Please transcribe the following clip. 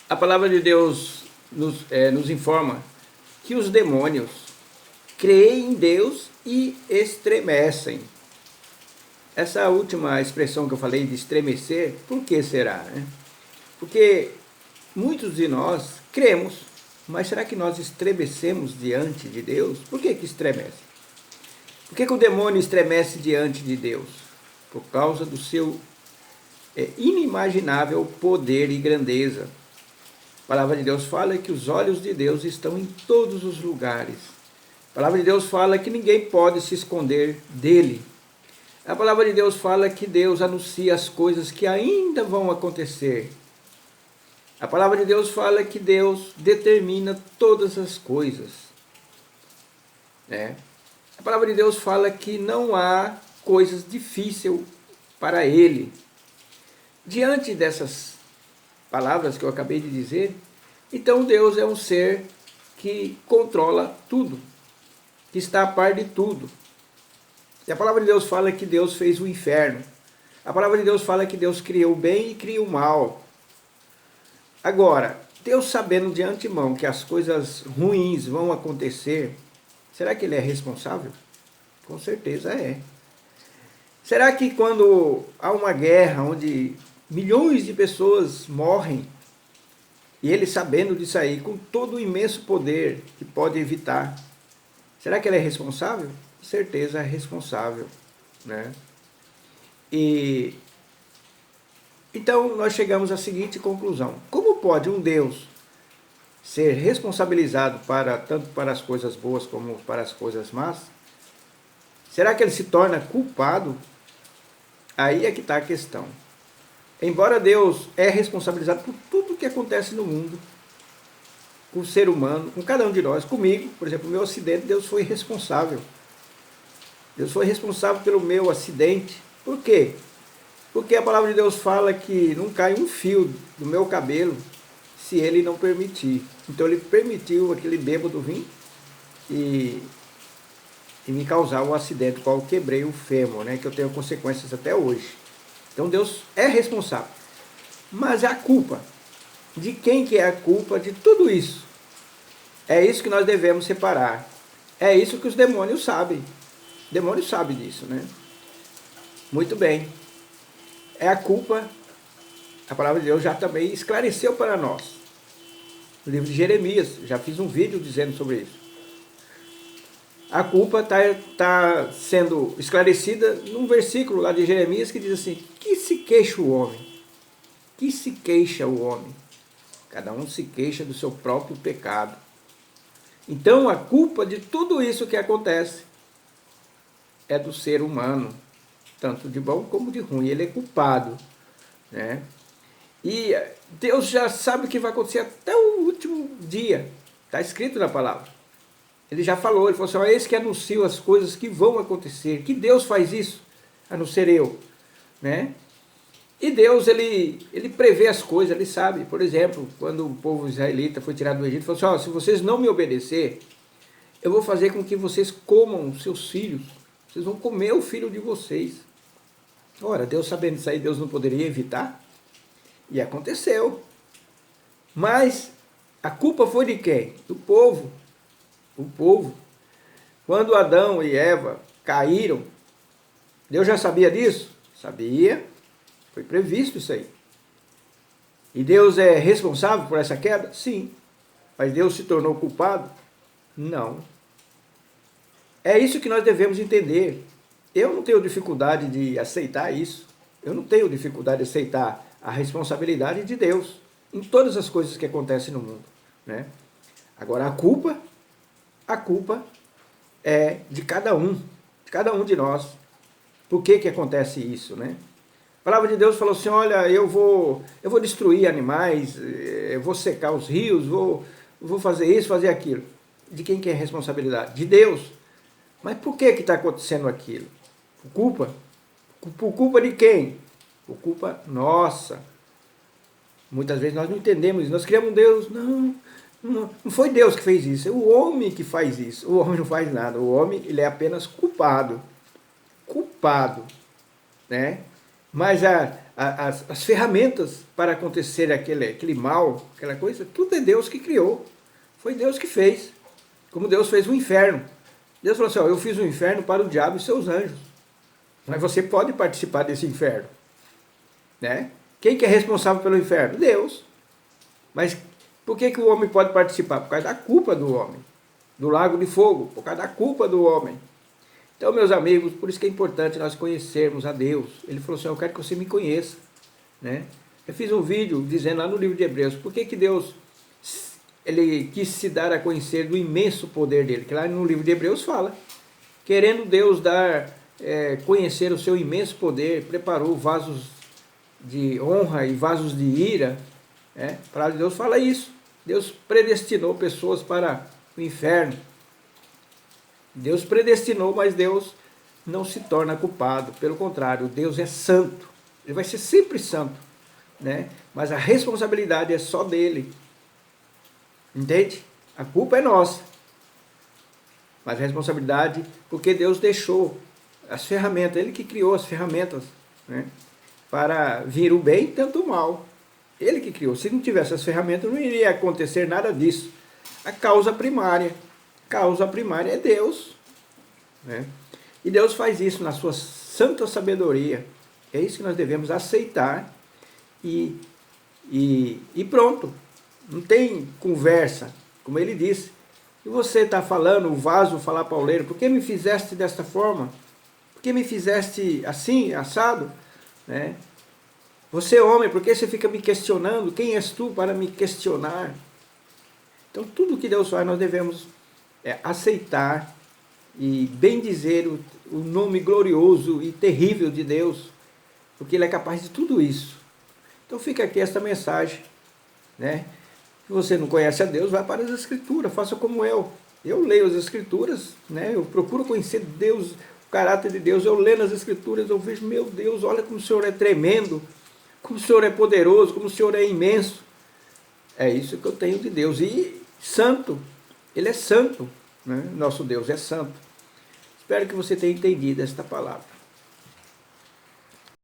A palavra de Deus nos informa que os demônios creem em Deus e estremecem. Essa última expressão que eu falei de estremecer, por que será? Né? Porque muitos de nós cremos, mas será que nós estremecemos diante de Deus? Por que estremece? Por que o demônio estremece diante de Deus? Por causa do seu inimaginável poder e grandeza. A palavra de Deus fala que os olhos de Deus estão em todos os lugares. A palavra de Deus fala que ninguém pode se esconder dele. A palavra de Deus fala que Deus anuncia as coisas que ainda vão acontecer. A palavra de Deus fala que Deus determina todas as coisas. A palavra de Deus fala que não há coisas difíceis para Ele. Diante dessas palavras que eu acabei de dizer, então Deus é um ser que controla tudo, que está a par de tudo. E a palavra de Deus fala que Deus fez o inferno. A palavra de Deus fala que Deus criou o bem e criou o mal. Agora, Deus sabendo de antemão que as coisas ruins vão acontecer, será que Ele é responsável? Com certeza é. Será que quando há uma guerra onde milhões de pessoas morrem, e Ele sabendo disso aí, com todo o imenso poder que pode evitar, será que Ele é responsável? Com certeza é responsável, né? E então nós chegamos à seguinte conclusão: como pode um Deus ser responsabilizado tanto para as coisas boas como para as coisas más? Será que Ele se torna culpado? Aí é que está a questão. Embora Deus é responsabilizado por tudo que acontece no mundo, com o ser humano, com cada um de nós, comigo, por exemplo, o meu acidente, Deus foi responsável. Deus foi responsável pelo meu acidente. Por quê? Porque a palavra de Deus fala que não cai um fio do meu cabelo se Ele não permitir. Então Ele permitiu aquele bêbado vir e me causar um acidente, qual eu quebrei o fêmur, né, que eu tenho consequências até hoje. Então Deus é responsável. Mas a culpa, de quem que é a culpa de tudo isso? É isso que nós devemos separar. É isso que os demônios sabem. O demônio sabe disso, né? Muito bem. É a culpa, a palavra de Deus já também esclareceu para nós. No livro de Jeremias, já fiz um vídeo dizendo sobre isso. A culpa está sendo esclarecida num versículo lá de Jeremias que diz assim: que se queixa o homem? Que se queixa o homem? Cada um se queixa do seu próprio pecado. Então a culpa de tudo isso que acontece é do ser humano, tanto de bom como de ruim. Ele é culpado, né? E Deus já sabe o que vai acontecer até o último dia. Está escrito na palavra. Ele já falou, ele falou assim: ó, esse que anuncia as coisas que vão acontecer. Que Deus faz isso, a não ser eu, né? E Deus, ele prevê as coisas, ele sabe. Por exemplo, quando o povo israelita foi tirado do Egito, ele falou assim: ó, se vocês não me obedecer, eu vou fazer com que vocês comam os seus filhos. Vocês vão comer o filho de vocês. Ora, Deus sabendo disso aí, Deus não poderia evitar? E aconteceu. Mas a culpa foi de quem? Do povo. O povo. Quando Adão e Eva caíram, Deus já sabia disso? Sabia. Foi previsto isso aí. E Deus é responsável por essa queda? Sim. Mas Deus se tornou culpado? Não. É isso que nós devemos entender. Eu não tenho dificuldade de aceitar isso. Eu não tenho dificuldade de aceitar a responsabilidade de Deus em todas as coisas que acontecem no mundo, né? Agora a culpa é de cada um de nós. Por que acontece isso, né? A palavra de Deus falou assim: olha, eu vou destruir animais, eu vou secar os rios, vou fazer isso, fazer aquilo. De quem que é a responsabilidade? De Deus. Mas por que está acontecendo aquilo? Por culpa? Por culpa de quem? Por culpa nossa. Muitas vezes nós não entendemos, nós criamos um Deus. Não foi Deus que fez isso, é o homem que faz isso. O homem não faz nada, o homem ele é apenas culpado, né? Mas as ferramentas para acontecer aquele mal, aquela coisa, tudo é Deus que criou. Foi Deus que fez. Como Deus fez o inferno. Deus falou assim, ó, eu fiz o inferno para o diabo e seus anjos. Mas você pode participar desse inferno. Né? Quem que é responsável pelo inferno? Deus. Mas por que o homem pode participar? Por causa da culpa do homem. Do lago de fogo, por causa da culpa do homem. Então, meus amigos, por isso que é importante nós conhecermos a Deus. Ele falou assim, eu quero que você me conheça. Né? Eu fiz um vídeo dizendo lá no livro de Hebreus, por que Deus ele quis se dar a conhecer do imenso poder dele, que lá no livro de Hebreus fala, querendo Deus conhecer o seu imenso poder, preparou vasos de honra e vasos de ira, né? A palavra de Deus fala isso, Deus predestinou pessoas para o inferno, Deus predestinou, mas Deus não se torna culpado, pelo contrário, Deus é santo, ele vai ser sempre santo, né? Mas a responsabilidade é só dele. Entende? A culpa é nossa. Mas a responsabilidade, porque Deus deixou as ferramentas, Ele que criou as ferramentas, né, para vir o bem, tanto o mal. Ele que criou. Se não tivesse as ferramentas, não iria acontecer nada disso. A causa primária é Deus. Né? E Deus faz isso na sua santa sabedoria. É isso que nós devemos aceitar e pronto. Não tem conversa, como ele disse. E você está falando, o vaso falar para o oleiro, por que me fizeste desta forma? Por que me fizeste assim, assado? Né? Você, homem, por que você fica me questionando? Quem és tu para me questionar? Então, tudo que Deus faz, nós devemos aceitar e bendizer o nome glorioso e terrível de Deus, porque Ele é capaz de tudo isso. Então, fica aqui esta mensagem, né? Se você não conhece a Deus, vai para as Escrituras, faça como eu. Eu leio as Escrituras, né? Eu procuro conhecer Deus, o caráter de Deus. Eu leio as Escrituras, eu vejo, meu Deus, olha como o Senhor é tremendo, como o Senhor é poderoso, como o Senhor é imenso. É isso que eu tenho de Deus. E santo, Ele é santo, né? Nosso Deus é santo. Espero que você tenha entendido esta palavra.